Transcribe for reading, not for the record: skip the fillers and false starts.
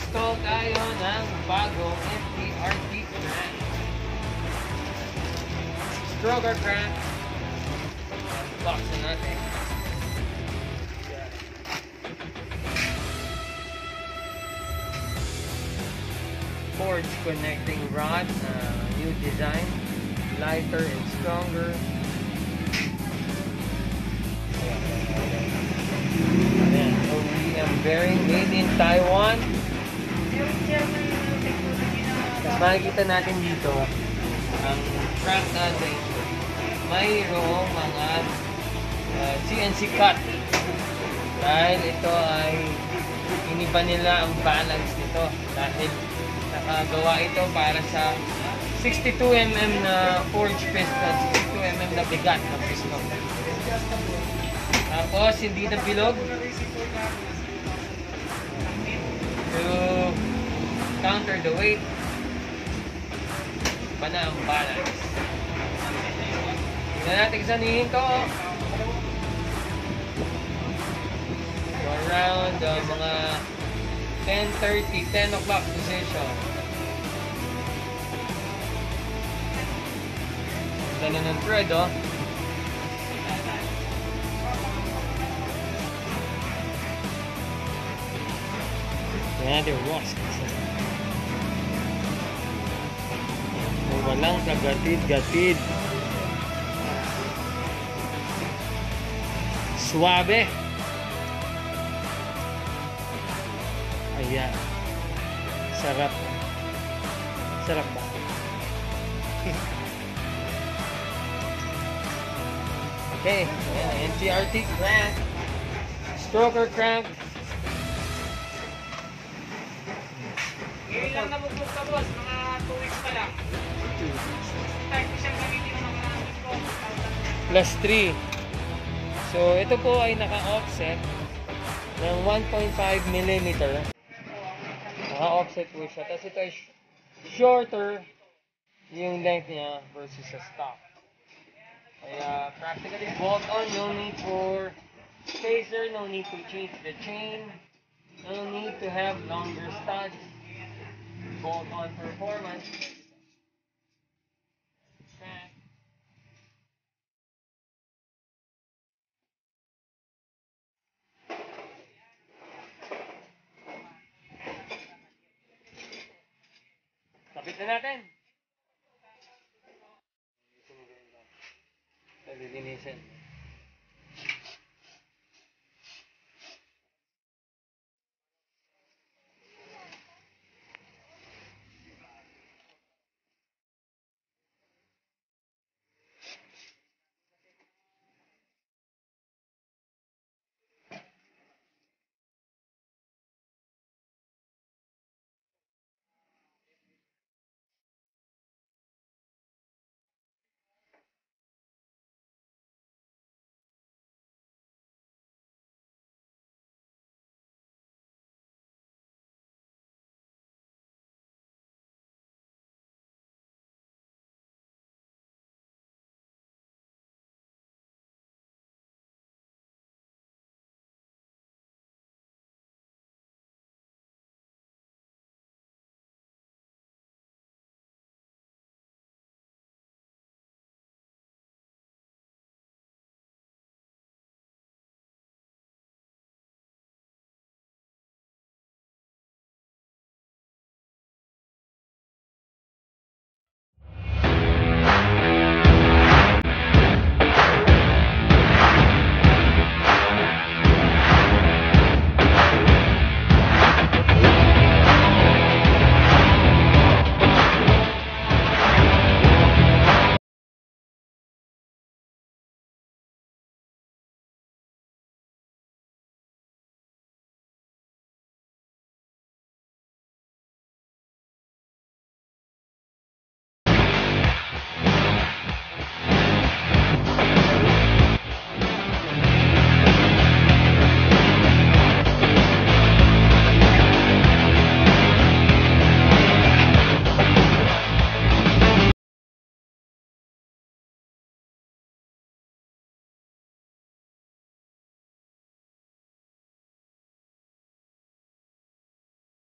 Nag-install tayo ng bagong MTRT crank. Stroker crank. Box na natin. Forge connecting rod, new design, lighter and stronger. Ayan, OEM bearing made in Taiwan. Makikita natin dito ang crank natin mayroong mga CNC cut dahil ito ay iniba nila ang balance nito dahil nakagawa ito para sa 62mm na forge piston, 62mm na bigat na piston. Tapos hindi na bilog to counter the weight. Iba na ang balance. Tignan natin sanihin to. So around mga 10:30, 10 o'clock position. Ganda ng thread, oh. Yan natin, rust. Walang kagatid-gatid. Suabe. Ayan. Sarap. Sarap ba? Okay. Ayan, MTRT crank. Stroker crank. Ngayon lang nabubog ka, boss. Mga 2 weeks pa lang. Start ko siyang gamitin ng mga Plus 3. So, ito po ay naka-offset ng 1.5mm. Naka-offset po siya. Tapos ito ay shorter yung length niya versus sa stock. Kaya practically bolt on, no need for spacer, no need to change the chain, no need to have longer studs. Bolt on performance. Kapit na natin. Lilinisin.